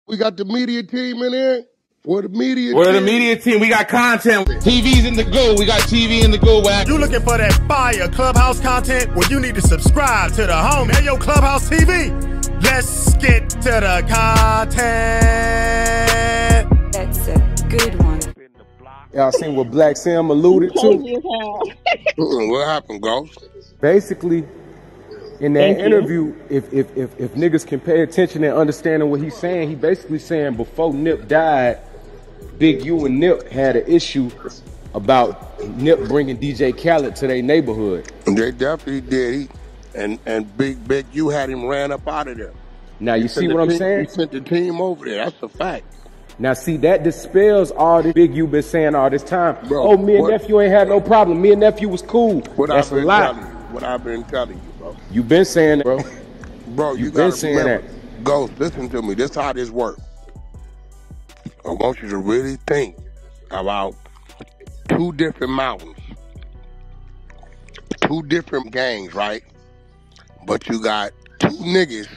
We got the media team in here. Where the media team? We got content. TV's in the go. We got TV in the go, Wack. You looking for that fire Clubhouse content? Well, you need to subscribe to the home. Hey, yo, Clubhouse TV. Let's get to the content. That's a good one. Y'all seen what Blacc Sam alluded to? What happened, Ghost? Basically, in that interview, if niggas can pay attention and understanding what he's saying, he basically saying before Nip died, Big U and Nip had an issue about Nip bringing DJ Khaled to their neighborhood. They definitely did. And Big U had him ran up out of there. Now you see what I'm saying? He sent the team over there. That's a fact. Now see, that dispels all this Big U been saying all this time. Bro, oh, me and nephew ain't had no problem. Me and nephew was cool. That's a lie. What I've been telling you, bro. You been saying that, bro. Bro, you been saying that. Ghost, listen to me. This is how this works. I want you to really think about two different mountains, two different gangs, right? But you got two niggas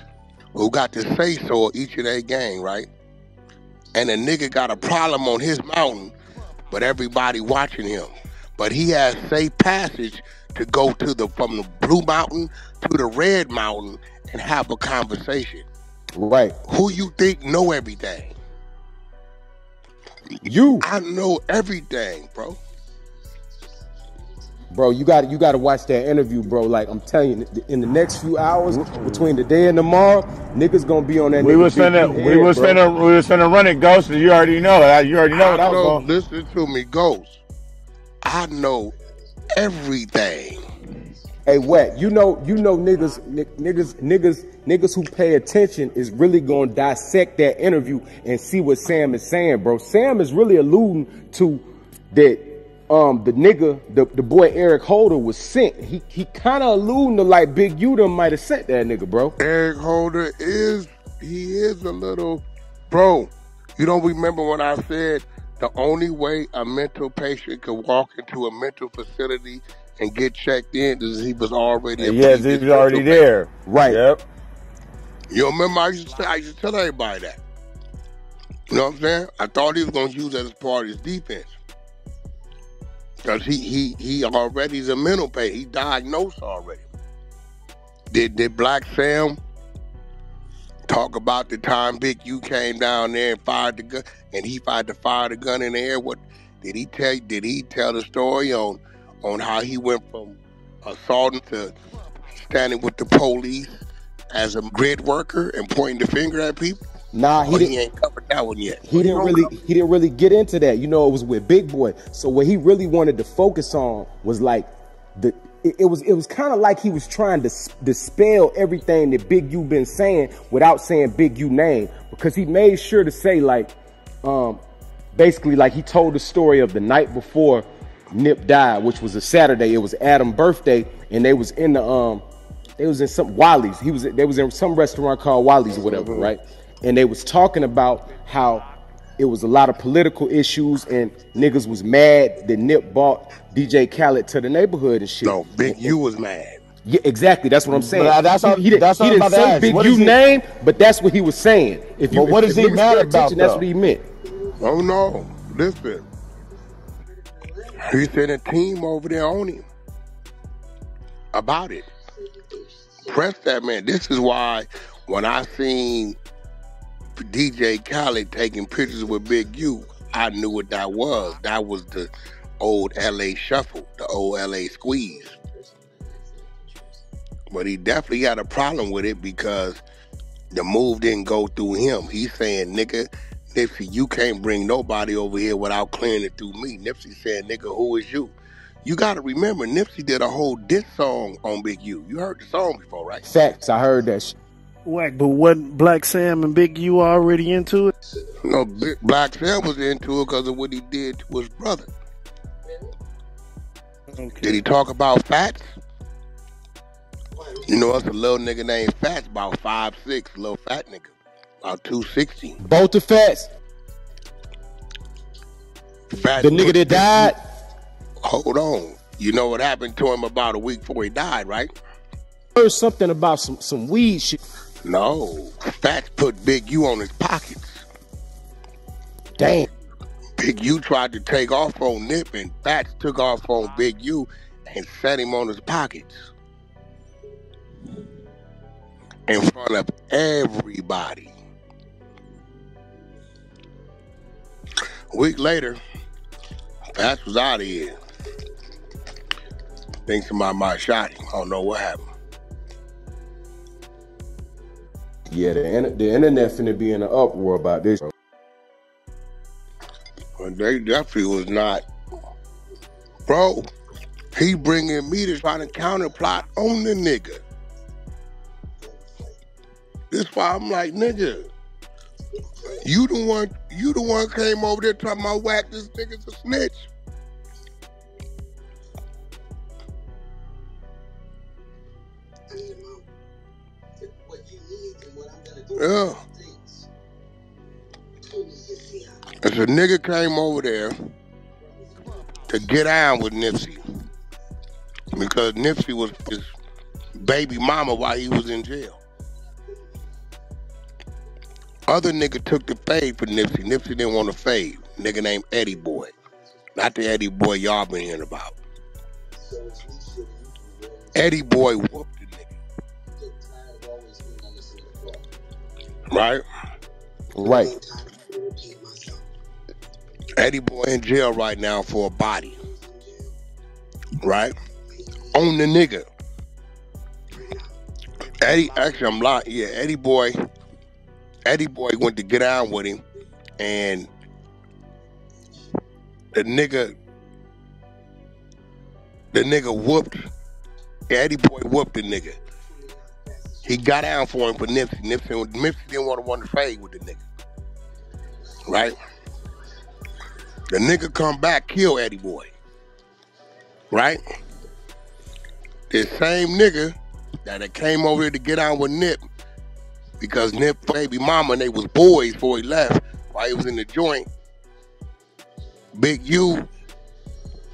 who got to say so of each of their gang, right? And a nigga got a problem on his mountain, but everybody watching him. But he has safe passage to go to from the blue mountain to the red mountain and have a conversation. Right. Who you think know everything? You. I know everything, bro. Bro, you got to watch that interview, bro. Like I'm telling you, in the next few hours, between today and tomorrow, niggas gonna be on that. We was finna run it, Ghost. You already know. You already know what I was going. Listen to me, Ghost. I know everything. Hey, Wack, you know, niggas who pay attention is really gonna dissect that interview and see what Sam is saying, bro. Sam is really alluding to that. The nigga, the boy Eric Holder was sent. He kind of alluding to like Big U them might have sent that nigga, bro. Eric Holder is a little, bro. You don't remember when I said the only way a mental patient could walk into a mental facility and get checked in is he was already yes, he was already there. Right. Yep. You remember I used to tell everybody that. You know what I'm saying? I thought he was gonna use that as part of his defense. Because he already is a mental patient. He diagnosed already. Did Blacc Sam talk about the time Big U came down there and fired the gun, and he tried to fire the gun in the air? What did he tell? Did he tell the story on how he went from assaulting to standing with the police as a grid worker and pointing the finger at people? Nah, he ain't covered that one yet. He didn't really get into that. You know, it was with Big Boy. So what he really wanted to focus on was like it was kind of like he was trying to dispel everything that Big U been saying without saying Big U name, because he made sure to say like basically like he told the story of the night before Nip died, which was a Saturday. It was Adam's birthday, and they was in some Wally's. They was in some restaurant called Wally's or whatever, right? And they was talking about how it was a lot of political issues and niggas was mad that Nip bought DJ Khaled to the neighborhood and shit. No, Big U was mad. Yeah, exactly. That's what I'm saying. He didn't say Big U name, but that's what he was saying. What is he mad about? That's what he meant. Oh no, listen. He sent a team over there on him about it. Press that man. This is why when I seen DJ Khaled taking pictures with Big U, I knew what that was. That was the old LA shuffle, the old LA squeeze. But he definitely had a problem with it because the move didn't go through him. He's saying, nigga, Nipsey, you can't bring nobody over here without clearing it through me. Nipsey said, nigga, who is you? You gotta remember, Nipsey did a whole diss song on Big U. You heard the song before, right? Facts, I heard that shit. Wack, but wasn't Blacc Sam and Big U already into it? No, Blacc Sam was into it because of what he did to his brother. Okay. Did he talk about Fats? You know, it's a little nigga named Fats, about 5'6", little fat nigga, about 260. Both the Fats. Fats the nigga that died? Hold on. You know what happened to him about a week before he died, right? I heard something about some weed shit. No, Fats put Big U on his pockets. Damn. Big U tried to take off on Nip, and BEATZ took off on Big U and set him on his pockets in front of everybody. A week later, BEATZ was out of here. Think somebody might have shot him. I don't know what happened. Yeah, the internet finna be in an uproar about this, bro. But they definitely was not. Bro, he bringing me to try to counterplot on the nigga. This why I'm like, nigga, you the one came over there talking about Wack, this nigga's a snitch. Yeah. If a nigga came over there to get down with Nipsey because Nipsey was his baby mama while he was in jail. Other nigga took the fade for Nipsey. Nipsey didn't want to fade. Nigga named Eddie Boy. Not the Eddie Boy y'all been hearing about. Eddie Boy whooped the nigga. Right? Right. Eddie Boy in jail right now for a body. Right? On the nigga. Actually I'm lying. Yeah, Eddie Boy went to get down with him, and the nigga whooped. Eddie Boy whooped the nigga. He got down for him for Nipsey. Nipsey didn't want to fade with the nigga. Right? The nigga come back, kill Eddie Boy. Right? The same nigga that came over here to get down with Nip, because Nip baby mama and they was boys before he left, while he was in the joint, Big U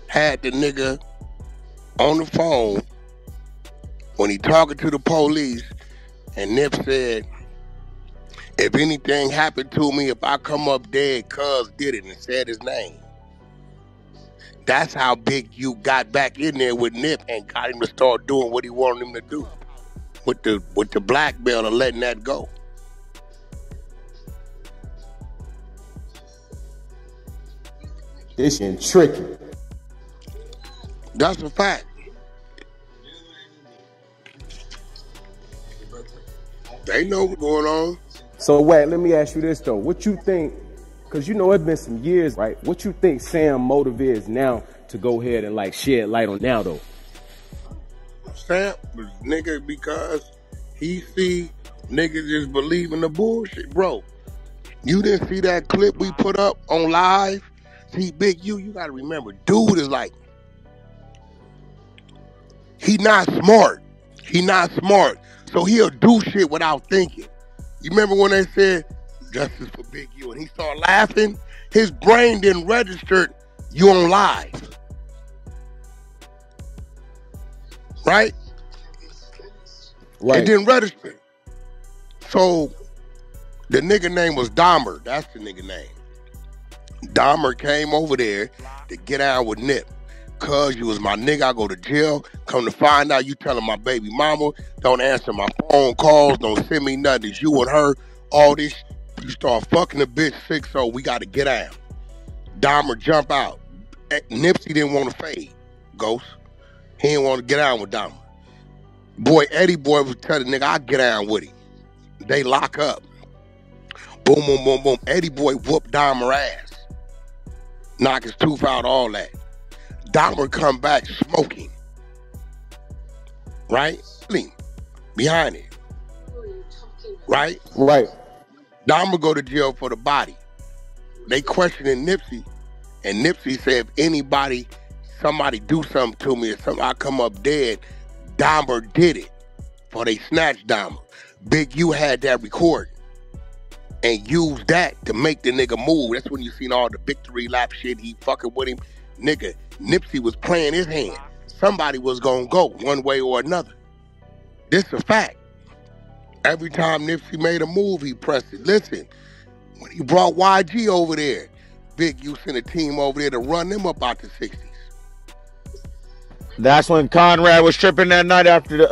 had the nigga on the phone when he talking to the police, and Nip said, if anything happened to me, if I come up dead, cuz did it, and said his name. That's how Big U got back in there with Nip and got him to start doing what he wanted him to do. With the black belt and letting that go. This shit tricky. That's a fact. They know what's going on. So Wack, let me ask you this though. What you think, cause you know it's been some years, right? What you think Sam motive is now to go ahead and like shed light on now though? Sam was nigga because he see niggas just believe in the bullshit. Bro, you didn't see that clip we put up on live? See, Big U, you gotta remember, dude is like, he not smart. He not smart. So he'll do shit without thinking. You remember when they said, justice for Big U, and he started laughing? His brain didn't register you on live. Right? Right. It didn't register. So the nigga name was Dahmer. That's the nigga name. Dahmer came over there to get out with Nip. Cuz you was my nigga, I go to jail. Come to find out you telling my baby mama, don't answer my phone calls, don't send me nothing. It's you and her, all this. You start fucking the bitch sick, so we got to get out. Dahmer jump out. Nipsey didn't want to fade, Ghost. He didn't want to get out with Dahmer. Boy, Eddie Boy was telling the nigga, I get down with him. They lock up. Boom, boom, boom, boom. Eddie Boy whooped Dahmer ass. Knock his tooth out, all that. Dahmer come back smoking. Right? Behind it. Right? Right. Dahmer go to jail for the body. They questioning Nipsey, and Nipsey said, if somebody do something to me, or I come up dead, Dahmer did it. For they snatched Dahmer. Big U had that recording and used that to make the nigga move. That's when you seen all the victory lap shit. He fucking with him. Nigga, Nipsey was playing his hand. Somebody was gonna go one way or another. This a fact. Every time Nipsey made a move, he pressed it. Listen, when he brought YG over there, Big U sent a team over there to run them up out the 60s. That's when Conrad was tripping that night after the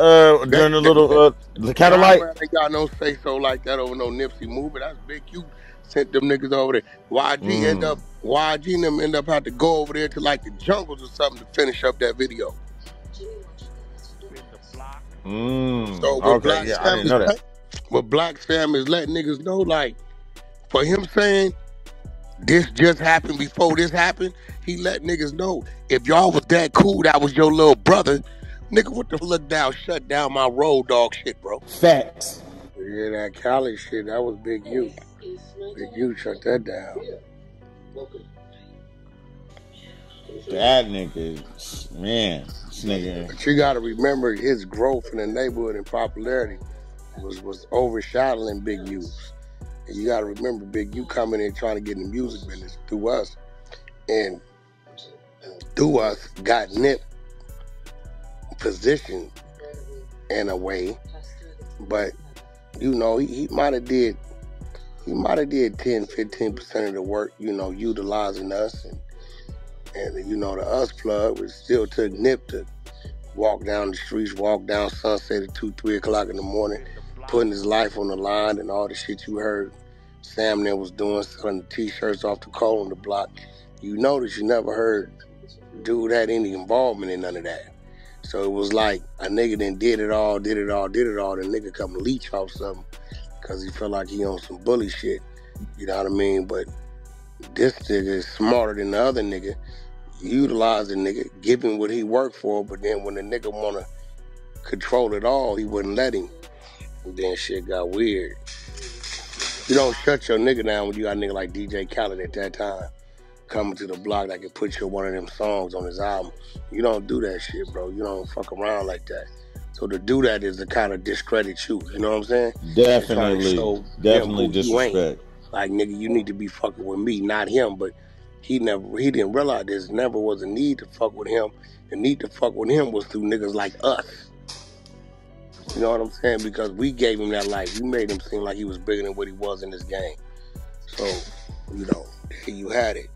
during the candlelight. Conrad ain't got no say so like that over no Nipsey movie. That's Big U sent them niggas over there. YG and them end up having to go over there to like the jungles or something to finish up that video. So what Okay, yeah, I didn't know that. What Blacc Sam is letting niggas know, like, for him saying this just happened before this happened, he let niggas know if y'all was that cool, that was your little brother. Nigga, what the look down, shut down my road dog shit, bro. Facts. Yeah, that Cali shit, that was Big U. Big U shut that down. That nigga, man, this nigga. But you gotta remember his growth in the neighborhood and popularity was overshadowing Big U's. And you gotta remember Big U coming in trying to get in the music business through us. And through us got Nip positioned in a way. But you know, he might have did 10-15% of the work, you know, utilizing us and you know, the us plug, which still took Nip to walk down the streets, walk down Sunset at 2-3 o'clock in the morning, putting his life on the line and all the shit you heard Sam there was doing, selling the t-shirts off the coal on the block. You notice you never heard dude had any involvement in none of that. So it was like a nigga then did it all, the nigga come leech off something because he felt like he on some bully shit. You know what I mean? But this nigga is smarter than the other nigga. Utilize the nigga, give him what he worked for, but then when the nigga wanna control it all, he wouldn't let him. And then shit got weird. You don't shut your nigga down when you got a nigga like DJ Khaled at that time coming to the block that can put you one of them songs on his album. You don't do that shit, bro. You don't fuck around like that. So to do that is to kind of discredit you. You know what I'm saying? Definitely disrespect. Like, nigga, you need to be fucking with me, not him. But he didn't realize there's never was a need to fuck with him. The need to fuck with him was through niggas like us. You know what I'm saying? Because we gave him that life. We made him seem like he was bigger than what he was in this game. So, you know, here you had it.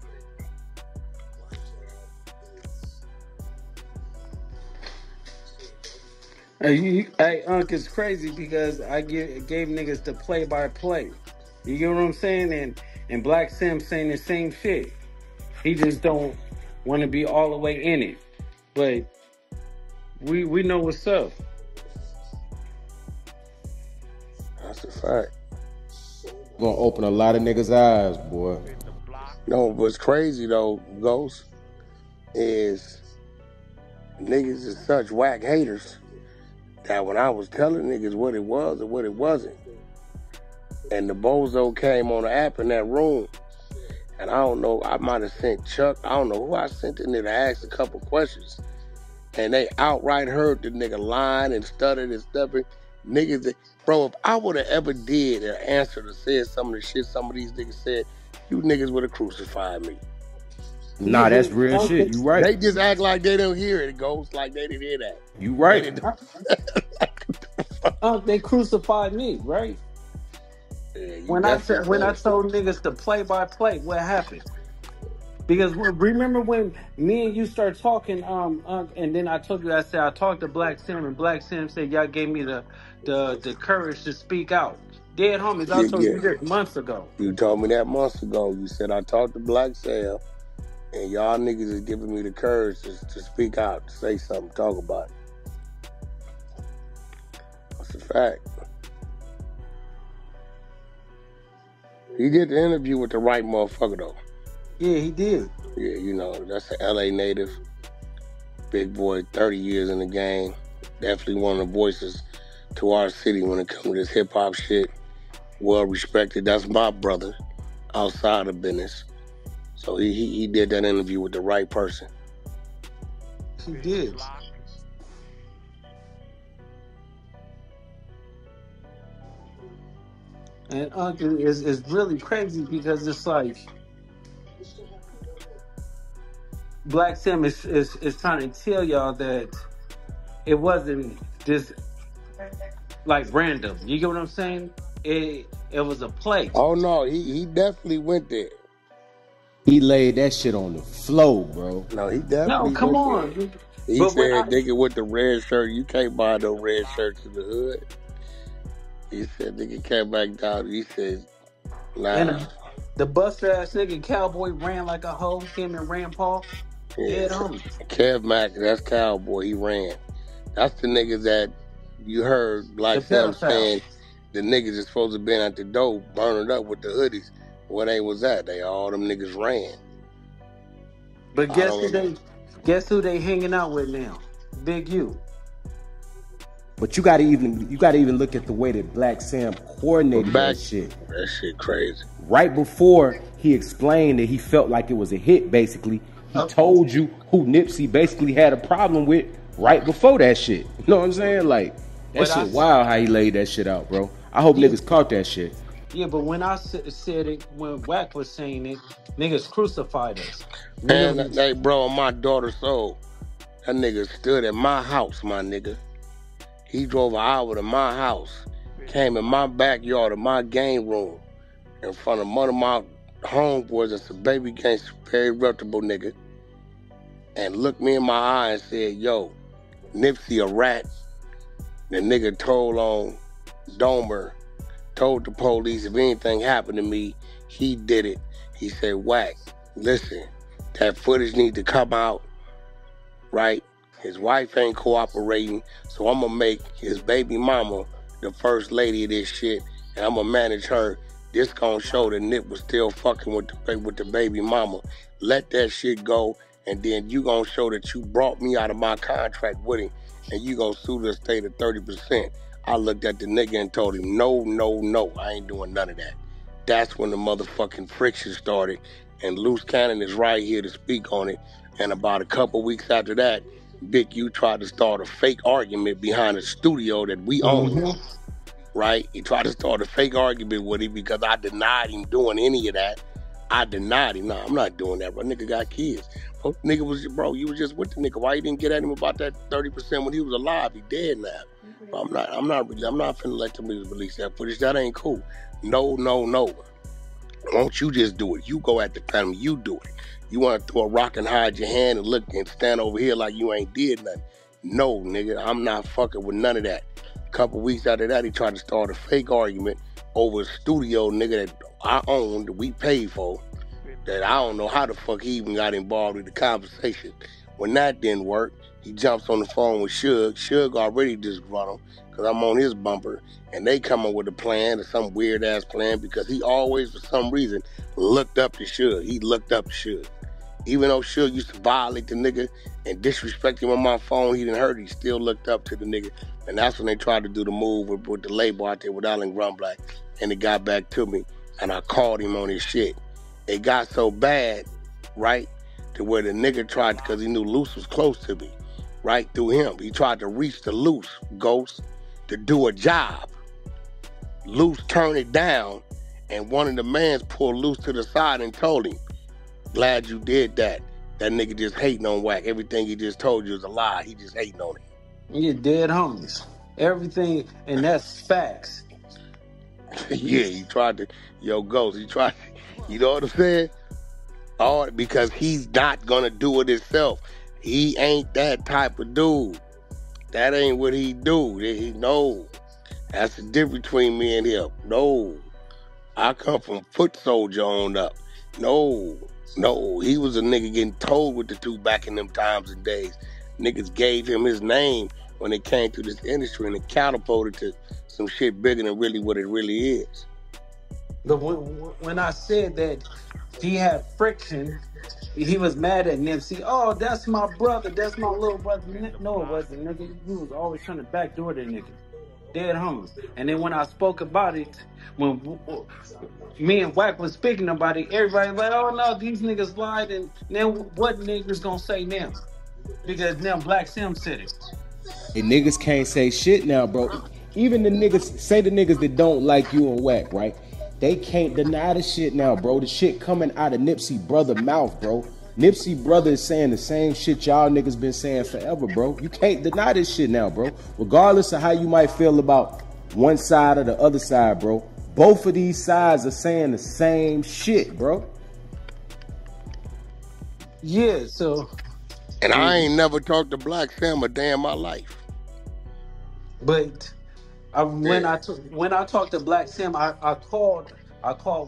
Hey, Unc, it's crazy because I gave niggas the play-by-play. You get what I'm saying? And Blacc Sam saying the same shit. He just don't want to be all the way in it. But we know what's up. That's a fact. Gonna open a lot of niggas' eyes, boy. No, what's crazy though, Ghost, is niggas is such whack haters that when I was telling niggas what it was and what it wasn't, and the bozo came on the app in that room, and I don't know, I might have sent Chuck, I don't know who I sent the nigga to ask a couple questions, and they outright heard the nigga lying and stuttered and stuffing. Niggas that, bro, if I would have ever did or answered or said some of the shit some of these niggas said, you niggas would have crucified me. Nah, that's real shit. You right. They just act like they don't hear it. It goes like they didn't hear that. You right. They crucified me, right? Yeah, when I told niggas to play-by-play, what happened? Because remember when me and you started talking, and then I told you, I said I talked to Blacc Sam, and Blacc Sam said y'all gave me the courage to speak out. Dead homies, I told you this months ago. You told me that months ago. You said I talked to Blacc Sam, and y'all niggas is giving me the courage to speak out, to say something, talk about it. That's a fact. He did the interview with the right motherfucker though. Yeah, he did. Yeah, you know, that's an LA native. Big boy, 30 years in the game. Definitely one of the voices to our city when it comes to this hip hop shit. Well respected. That's my brother outside of business. So he did that interview with the right person. He did. And it's really crazy because it's like Blacc Sam is trying to tell y'all that it wasn't just like random. You get what I'm saying? It was a play. Oh no, he definitely went there. He laid that shit on the floor, bro. No, he definitely. No, come on. He But said, nigga with the red shirt, you can't buy no red shirts in the hood. He said, nigga came back down. He said, nah. And the buster ass nigga Cowboy ran like a hoe. Him and Rand Paul. Dead homies. Kev Mack, that's Cowboy. He ran. That's the niggas that you heard Blacc Sam saying the niggas is supposed to be at the door burning up with the hoodies. Where they was at? They all them niggas ran. But guess who they hanging out with now? Big U. But you gotta even look at the way that Blacc Sam coordinated that shit. That shit crazy. Right before he explained that he felt like it was a hit, basically, he told you who Nipsey basically had a problem with right before that shit. You know what I'm saying? Like, that shit wild how he laid that shit out, bro. I hope niggas caught that shit. Yeah, but when I said it, when Wack was saying it, niggas crucified us. Man, they bro, on my daughter's soul, that nigga stood at my house, my nigga. He drove an hour to my house, came in my backyard of my game room, in front of one of my homeboys that's a baby gangster, very reputable nigga, and looked me in my eye and said, yo, Nipsey a rat. The nigga told on Domer, told the police if anything happened to me, he did it. He said, Wack, listen, that footage need to come out, right? His wife ain't cooperating, so I'm gonna make his baby mama the first lady of this shit, and I'm gonna manage her. This gonna show that Nip was still fucking with the baby mama. Let that shit go, and then you gonna show that you brought me out of my contract with him, and you gonna sue the state of 30%. I looked at the nigga and told him, no, no, no, I ain't doing none of that. That's when the motherfucking friction started, and Loose Cannon is right here to speak on it. And about a couple weeks after that, Big U tried to start a fake argument behind a studio that we own, right? He tried to start a fake argument with him because I denied him doing any of that. I denied him. Nah, I'm not doing that, bro. Nigga got kids. Nigga was, bro, you was just with the nigga. Why you didn't get at him about that 30% when he was alive? He dead now. I'm not finna let them niggas release that footage. That ain't cool. No, no, no. Won't you just do it? You go at the family, you do it. You want to throw a rock and hide your hand and look and stand over here like you ain't did nothing. No, nigga, I'm not fucking with none of that. A couple weeks after that, he tried to start a fake argument over a studio, nigga, that I owned, that we paid for, that I don't know how the fuck he even got involved with the conversation. When that didn't work, he jumps on the phone with Suge. Suge already disgruntled because I'm on his bumper, and they come up with a plan, or some weird-ass plan, because he always, for some reason, looked up to Suge. He looked up to Suge. Even though Suge used to violate the nigga and disrespect him on my phone, he didn't hurt. He still looked up to the nigga. And that's when they tried to do the move with the label out there with Allen Grunblack. And it got back to me. And I called him on his shit. It got so bad, right, to where the nigga tried, because he knew Loose was close to me, right, through him. He tried to reach the Loose, Ghost, to do a job. Loose turned it down, and one of the mans pulled Loose to the side and told him, glad you did that. That nigga just hating on Wack. Everything he just told you is a lie. He just hating on it. You're dead homies. Everything, and that's facts. Yeah, he tried to, Ghost, he tried to, you know what I'm saying? All because he's not gonna do it himself. He ain't that type of dude. That ain't what he do. No. That's the difference between me and him. No. I come from foot soldier on up. No, he was a nigga getting told what to do back in them times and days. Niggas gave him his name when it came to this industry, and it catapulted to some shit bigger than really what it really is. But when I said that he had friction, he was mad at Nipsey. Oh, that's my brother. That's my little brother. No, it wasn't, nigga. He was always trying to backdoor that nigga. Dead homies. And then when I spoke about it, when me and Wack was speaking about it, everybody like, oh no, these niggas lied. And then what niggas gonna say now? Because now Blacc Sam said it. And niggas can't say shit now, bro. Even the niggas, say the niggas that don't like you and Wack, right? They can't deny the shit now, bro. The shit coming out of Nipsey brother mouth, bro. Nipsey brother is saying the same shit y'all niggas been saying forever, bro. You can't deny this shit now, bro. Regardless of how you might feel about one side or the other side, bro. Both of these sides are saying the same shit, bro. Yeah, so And I and ain't never talked to Blacc Sam a day in my life. but Yeah, when I talked to Blacc Sam, I called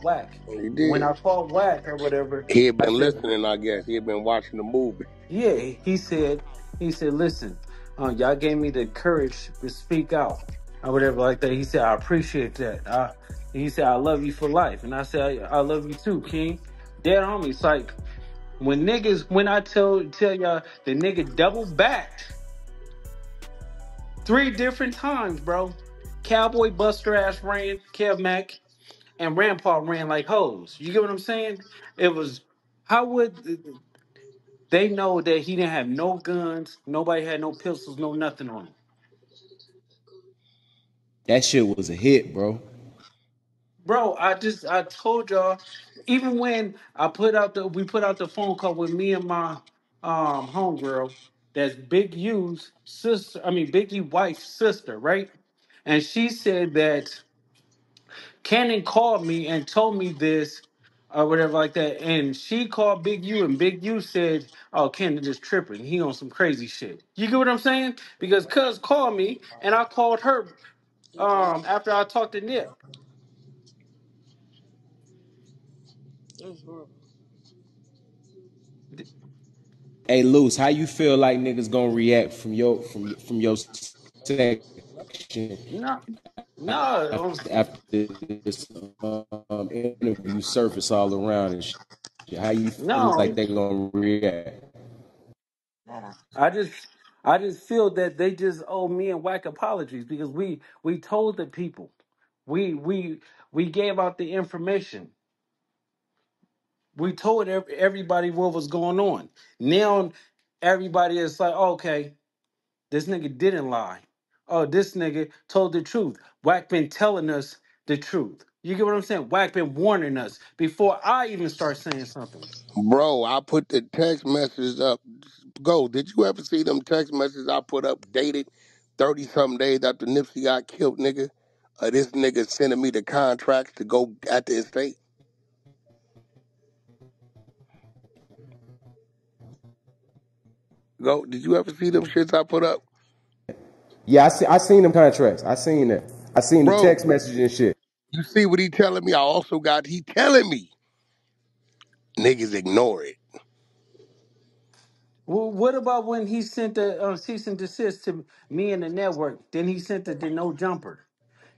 Wack. he When did. I called Wack or whatever, He had I been said, listening, I guess. He had been watching the movie. yeah, he said, listen, y'all gave me the courage to speak out or whatever like that. He said, I appreciate that. He said, I love you for life, and I said, I love you too, King. Dead homies, like when I tell y'all the nigga double backed 3 different times, bro. Cowboy Buster ass ran, Kev Mack, and Rampart ran like hoes. You get what I'm saying? It was how would they know that he didn't have no guns, nobody had no pistols, no nothing on him. That shit was a hit, bro. Bro, I told y'all, even when we put out the phone call with me and my homegirl, that's Big U's sister, I mean Big U wife's sister, right? And she said that Cannon called me and told me this or whatever like that. And she called Big U and Big U said, oh, Cannon just tripping. He on some crazy shit. You get what I'm saying? Because Cuz called me and I called her after I talked to Nip. Hey, Luce, how you feel like niggas gonna react from your section No, no. after this interview surface all around and shit? How you feel like No. they gonna react? I just I just feel that they just owe me and Wack apologies because we told the people. We we we gave out the information. We told everybody what was going on. Now everybody is like, okay, this nigga didn't lie. Oh, this nigga told the truth. Wack been telling us the truth. You get what I'm saying? Wack been warning us before I even start saying something. Bro, I put the text messages up. Go, did you ever see them text messages I put up dated 30 something days after Nipsey got killed, nigga? This nigga sending me the contracts to go at the estate. Go, did you ever see them shits I put up? Yeah, I seen them contracts. I seen that. I seen the Bro, text message and shit. you see what he telling me? I also got, he telling me. Niggas ignore it. Well, what about when he sent the cease and desist to me and the network? Then he sent the no jumper.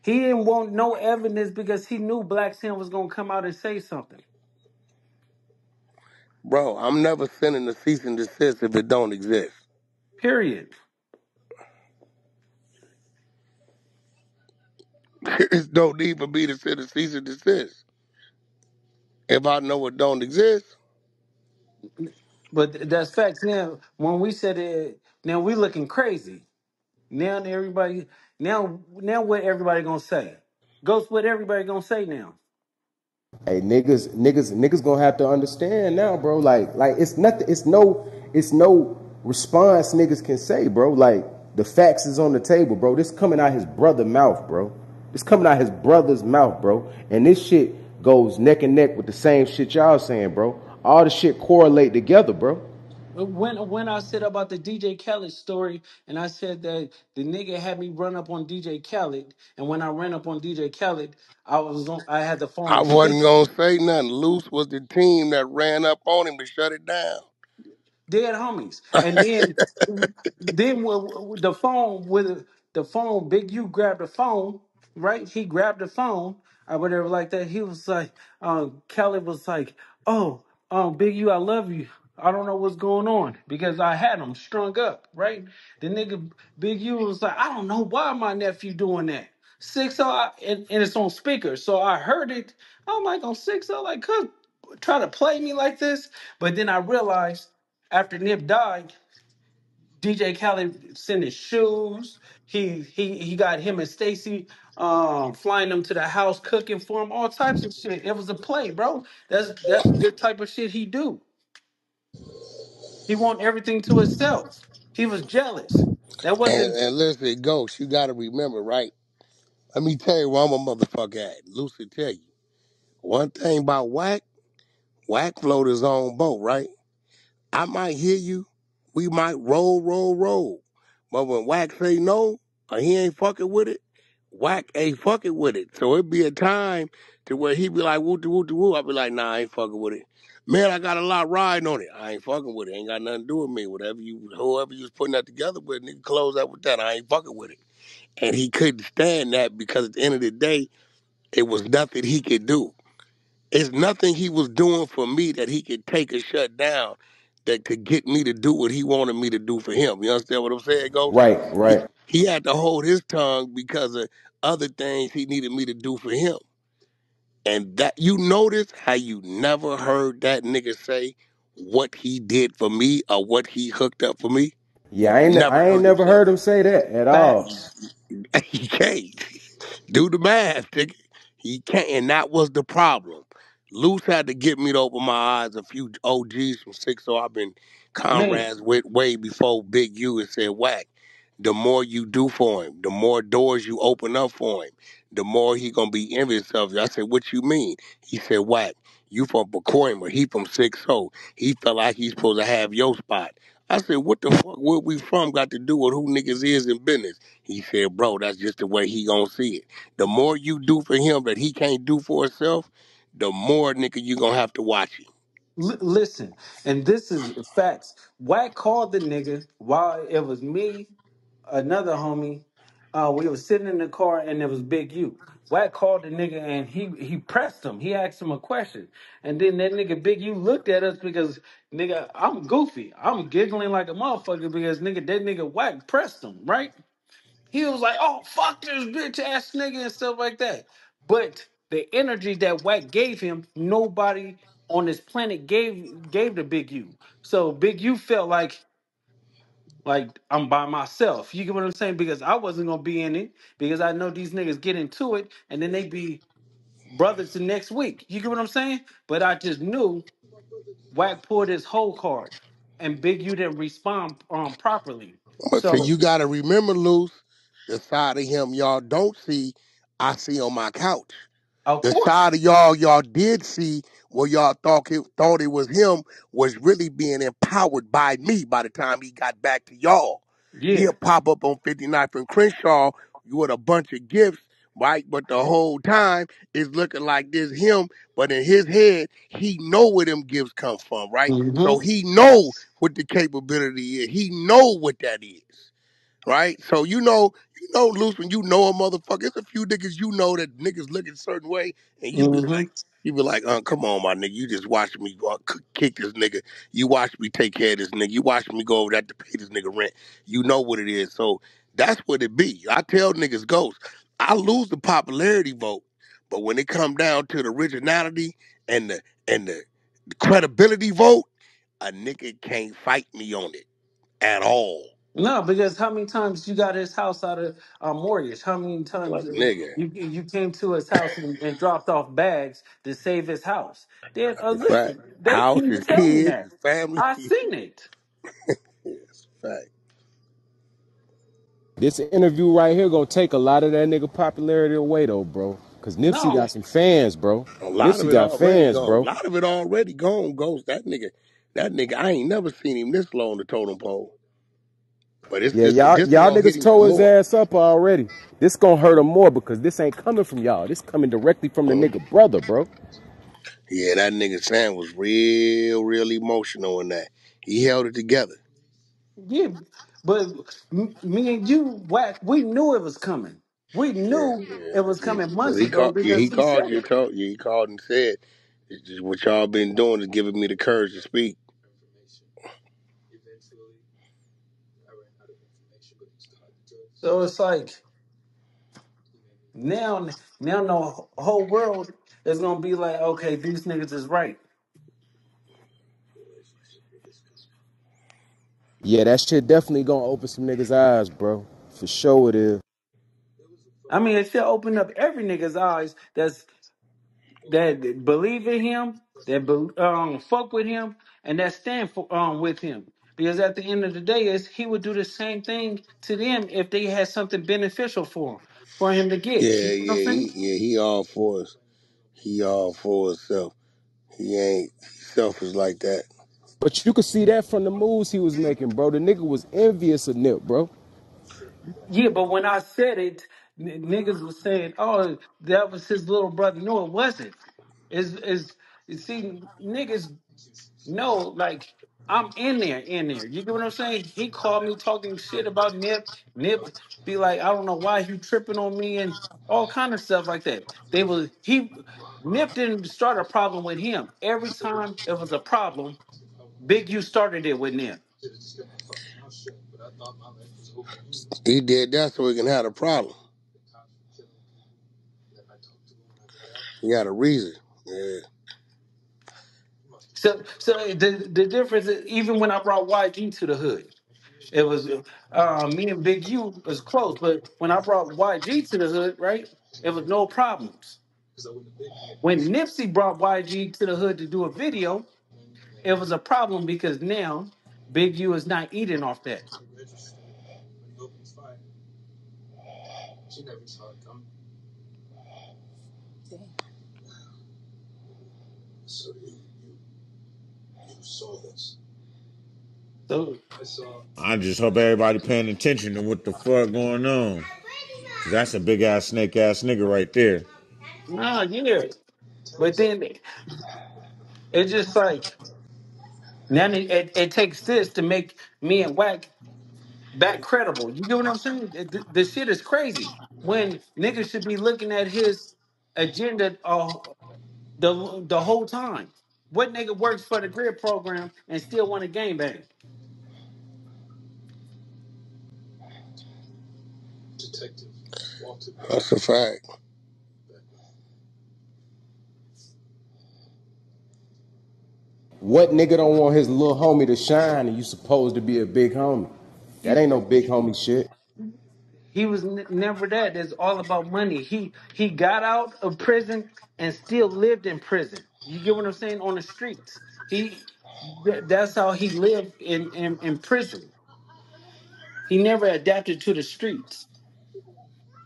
He didn't want no evidence because he knew Blacc Sam was gonna come out and say something. Bro, I'm never sending a cease and desist if it don't exist. Period. There's no need for me to send a cease and desist. If I know it don't exist, But that's facts. Now, when we said it, now we looking crazy. Now everybody, now what everybody gonna say? Ghost, what everybody gonna say now? Hey, niggas gonna have to understand now, bro. Like it's nothing. It's no response niggas can say, bro. Like the facts is on the table, bro. This coming out his brother mouth, bro. This coming out his brother's mouth, bro. And this shit goes neck and neck with the same shit y'all saying, bro. All the shit correlate together, bro. When I said about the DJ Khaled story, and I said that the nigga had me run up on DJ Khaled, and when I ran up on DJ Khaled, I had the phone I on wasn't speaker. gonna say nothing. Loose was the team that ran up on him to shut it down. Dead homies. And then with the phone, Big U grabbed the phone, right? He grabbed the phone or whatever like that. He was like, Kelly was like, oh, Big U, I love you. I don't know what's going on because I had him strung up, right? The nigga Big U was like, I don't know why my nephew doing that. 6 and it's on speaker. So I heard it. I'm like on 6 like, cuz try to play me like this. But then I realized after Nip died, DJ Khaled sent his shoes. He got him and Stacy flying them to the house, cooking for him, all types of shit. It was a play, bro. That's the type of shit he do. He want everything to himself. He was jealous. That wasn't And listen, Ghost, you gotta remember, right? Let me tell you where I'm a motherfucker at. Lucy tell you. One thing about Wack float his own boat, right? I might hear you. We might roll. But when Wack say no, or he ain't fucking with it, Wack ain't fucking with it. So it be a time to where he be like, woo. I be like, nah, I ain't fucking with it. Man, I got a lot riding on it. I ain't fucking with it. Ain't got nothing to do with me. Whoever you was putting that together with, nigga, close out with that. I ain't fucking with it. And he couldn't stand that because at the end of the day, it was nothing he could do. It's nothing he was doing for me that he could take and shut down that could get me to do what he wanted me to do for him. You understand what I'm saying, Ghost? Right, He, right. he had to hold his tongue because of other things he needed me to do for him. And that you notice how you never heard that nigga say what he did for me or what he hooked up for me? Yeah, Never I ain't heard him never say heard him say that at all. Facts. it. He can't. Do the math, nigga. He can't, and that was the problem. Luce had to get me to open my eyes. A few OGs from 6 I've been Man, comrades with way before Big U and said, Wack, the more you do for him, the more doors you open up for him, the more he gonna be envious of you. I said, what you mean? He said, Wack, you from Pacoima, he from 6 He felt like he's supposed to have your spot. I said, what the fuck where we from got to do with who niggas is in business? He said, bro, that's just the way he gonna see it. The more you do for him that he can't do for himself, the more nigga you gonna have to watch him. listen, and this is facts. Wack called the nigga while it was me, another homie. We were sitting in the car and there was Big U. Wack called the nigga and he pressed him. He asked him a question. And then that nigga Big U looked at us because nigga, I'm goofy. I'm giggling like a motherfucker because nigga, that nigga Wack pressed him, right? He was like, "Oh fuck this bitch ass nigga" and stuff like that. But the energy that Wack gave him, nobody on this planet gave to Big U. So Big U felt like I'm by myself. You get what I'm saying? Because I wasn't gonna be in it because I know these niggas get into it and then they be brothers the next week. You get what I'm saying? But I just knew Wack pulled his whole card and Big U didn't respond properly. But see, So you gotta remember, Luce, the side of him y'all don't see, I see on my couch. of The course, side of y'all did see where y'all thought it was him was really being empowered by me by the time he got back to y'all. yeah. He'll pop up on 59th and Crenshaw with a bunch of gifts, right? But the whole time it's looking like this him, but in his head, he know where them gifts come from, right? So Mm-hmm. he know what the capability is. He know what that is, right? So Luce, when you know a motherfucker, it's a few niggas you know that niggas look a certain way, and Mm-hmm. you be like, come on, my nigga, you just watch me go kick this nigga. You watch me take care of this nigga. You watch me go over that to pay this nigga rent. You know what it is. So that's what it be. I tell niggas, Ghost, I lose the popularity vote, but when it come down to the originality and the credibility vote, a nigga can't fight me on it at all. No, because how many times you got his house out of mortgage? How many times Like nigga. you came to his house and dropped off bags to save his house? Then Fact. listen, they House, can his tell me kids, that. his family. I seen it. Yes, fact. This interview right here gonna take a lot of that nigga popularity away though, bro. Cause Nipsey No, got some fans, bro. A lot of Nipsey it got already fans, gone. A bro. lot of it already gone, Ghost. That nigga, I ain't never seen him this low on the totem pole. But Yeah, this is y'all gonna hit niggas him some tore his more. ass up already. This gonna hurt him more because this ain't coming from y'all. This coming directly from the Mhm. nigga brother, bro. Yeah, that nigga Sam was real emotional in that. He held it together. yeah, but me and you, Wack, we knew it was coming. We Yeah, knew yeah, it was yeah. coming Cause months ago he because he called said you and it. told you. He called and said, it's just what y'all been doing is giving me the courage to speak. So it's like now the whole world is gonna be like, okay, these niggas is right. Yeah, that shit definitely gonna open some niggas' eyes, bro. For sure it is. I mean, it should open up every nigga's eyes that believe in him, fuck with him, and that stand for with him. Because at the end of the day, is he would do the same thing to them if they had something beneficial for him to get. You Yeah, know what I'm saying? he all for us. He all for himself. He ain't selfish like that. But you could see that from the moves he was making, bro. The nigga was envious of Nip, bro. Yeah, but when I said it, niggas was saying, "Oh, that was his little brother." No, it wasn't. Is you see, niggas know, like I'm in there. You get what I'm saying? He called me talking shit about Nip. Nip be like, I don't know why he tripping on me and all kind of stuff like that. Nip didn't start a problem with him. Every time it was a problem, Big U started it with Nip. He did that so he can have a problem. He had a reason. Yeah. So the difference is, even when I brought YG to the hood, it was me and Big U was close, but when I brought YG to the hood, right, it was no problems. When Nipsey brought YG to the hood to do a video, it was a problem because now Big U is not eating off that. So I just hope everybody paying attention to what the fuck going on. That's a big ass snake ass nigga right there. nah, yeah. But then it's just like now it takes this to make me and Wack back credible. You get what I'm saying? The shit is crazy. When niggas should be looking at his agenda the whole time. What nigga works for the grid program and still want a game bang? That's a fact. What nigga don't want his little homie to shine and you supposed to be a big homie? That ain't no big homie shit. He was never that. It's all about money. He got out of prison and still lived in prison. You get what I'm saying? On the streets. That's how he lived in prison. He never adapted to the streets.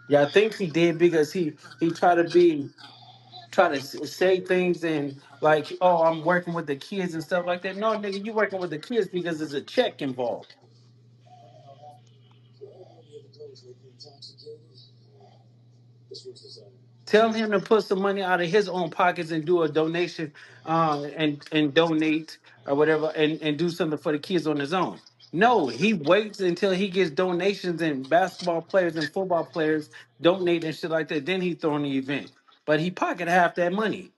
Yeah, I think he did because he try to say things and like, oh, I'm working with the kids and stuff like that. No, nigga, you working with the kids because there's a check involved. Tell him to put some money out of his own pockets and do a donation, and donate or whatever, and do something for the kids on his own. No, he waits until he gets donations and basketball players and football players donate and shit like that. Then he throw in the event, but he pocket half that money.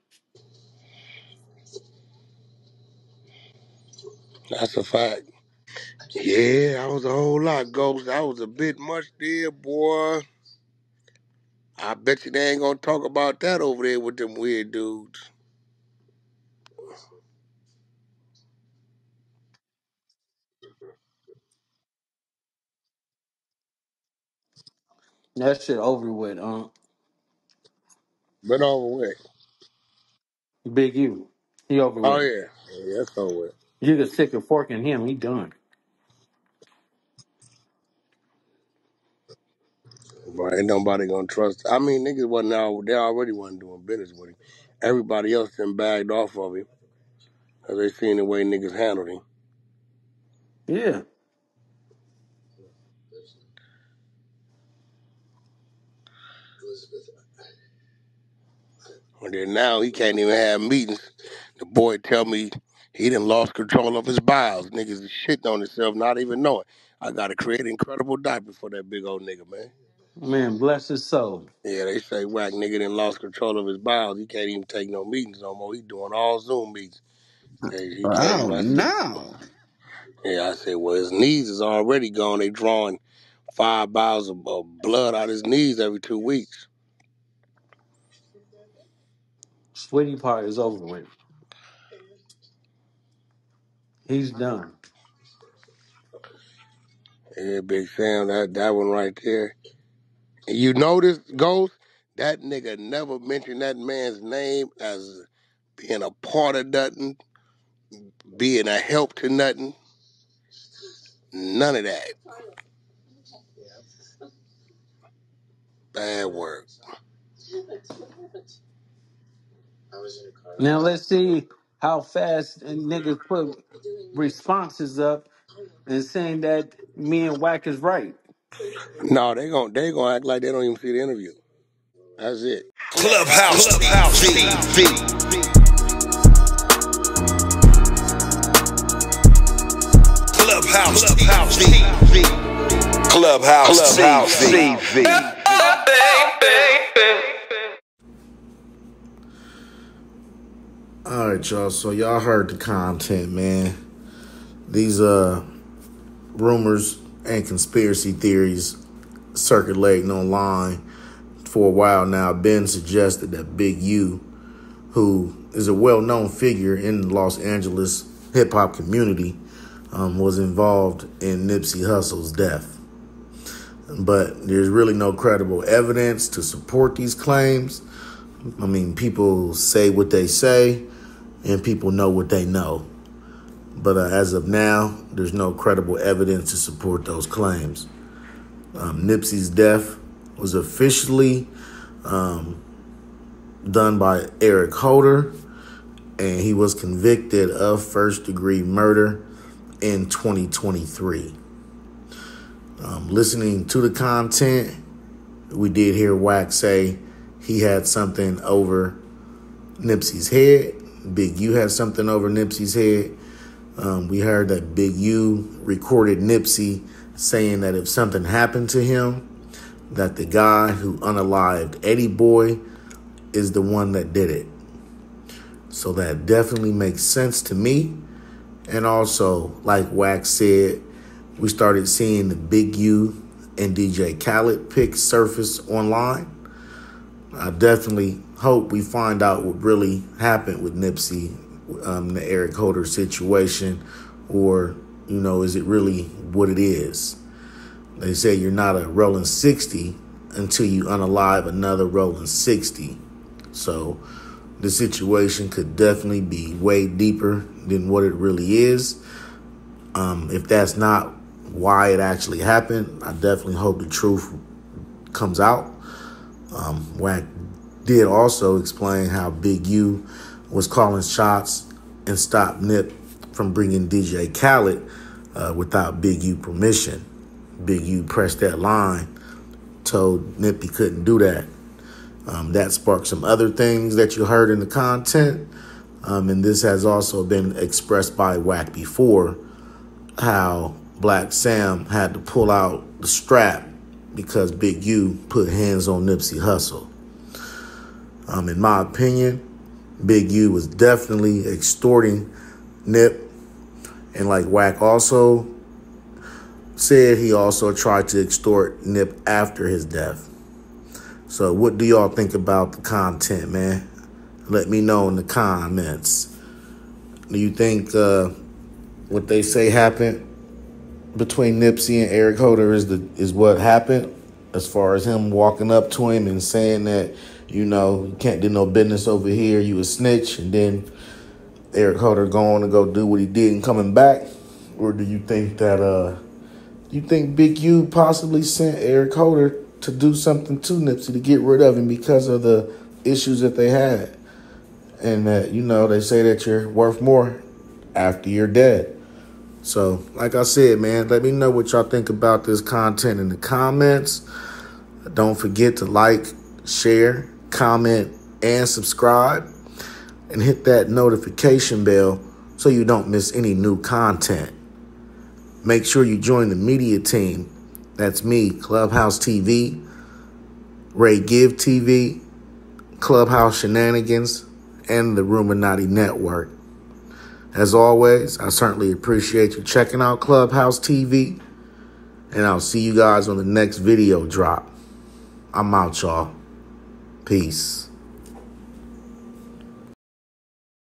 That's a fact. Yeah, that was a whole lot, Ghost. That was a bit much there, boy. I bet you they ain't gonna talk about that over there with them weird dudes. That shit over with. But over with. Big U, he over Oh with. yeah. Yeah, that's over with. You can stick a fork in him. He done. But ain't nobody gonna trust. I mean, niggas wasn't out. They already wasn't doing business with him. Everybody else then bagged off of him because they seen the way niggas handled him. Yeah. And then now he can't even have meetings. The boy tell me he done lost control of his bowels. Niggas is shitting on himself, not even knowing. I gotta create incredible diapers for that big old nigga, man. Man, bless his soul. Yeah, they say Wack nigga done lost control of his bowels. He can't even take no meetings no more. He doing all Zoom meetings. He can't Oh even. I said, no. yeah, I said, well, his knees is already gone. They drawing 5 bowels of blood out his knees every 2 weeks. Sweetie part is over with. He's done. Yeah, Big Sam, that one right there. And you notice, Ghost, that nigga never mentioned that man's name as being a part of nothing, being a help to nothing. None of that. Bad work. Now let's see. how fast niggas put responses up and saying that me and Wack is right. No, they gonna act like they don't even see the interview. That's it. Clubhouse TV. Clubhouse TV. All right, y'all. So y'all heard the content, man. These rumors and conspiracy theories circulating online for a while now. Ben suggested that Big U, who is a well-known figure in the Los Angeles hip-hop community, was involved in Nipsey Hussle's death. But there's really no credible evidence to support these claims. I mean, people say what they say, and people know what they know. But as of now, there's no credible evidence to support those claims. Nipsey's death was officially done by Eric Holder, and he was convicted of first-degree murder in 2023. Listening to the content, we did hear Wack say he had something over Nipsey's head. Big U had something over Nipsey's head. We heard that Big U recorded Nipsey saying that if something happened to him, that the guy who unalived Eddie Boy is the one that did it. So that definitely makes sense to me. And also, like Wack said, we started seeing the Big U and DJ Khaled pics surface online. I definitely hope we find out what really happened with Nipsey, the Eric Holder situation, or, you know, is it really what it is? They say you're not a rolling 60 until you unalive another rolling 60. So the situation could definitely be way deeper than what it really is. If that's not why it actually happened, I definitely hope the truth comes out. Wack did also explain how Big U was calling shots and stopped Nip from bringing DJ Khaled without Big U permission. Big U pressed that line, told Nip he couldn't do that. That sparked some other things that you heard in the content. And this has also been expressed by Wack before, how Blacc Sam had to pull out the strap because Big U put hands on Nipsey Hussle. In my opinion, Big U was definitely extorting Nip. And like Wack also said, he also tried to extort Nip after his death. So what do y'all think about the content, man? Let me know in the comments. Do you think what they say happened between Nipsey and Eric Holder is what happened, as far as him walking up to him and saying that, you know, you can't do no business over here, you a snitch, and then Eric Holder going to go do what he did and coming back? Or do you think that you think Big U possibly sent Eric Holder to do something to Nipsey to get rid of him because of the issues that they had, and that, you know, they say that you're worth more after you're dead? So, like I said, man, let me know what y'all think about this content in the comments. Don't forget to like, share, comment, and subscribe. And hit that notification bell so you don't miss any new content. Make sure you join the media team. That's me, Clubhouse TV, Ray Give TV, Clubhouse Shenanigans, and the Ruminati Network. As always, I certainly appreciate you checking out Clubhouse TV, and I'll see you guys on the next video drop. I'm out, y'all. Peace.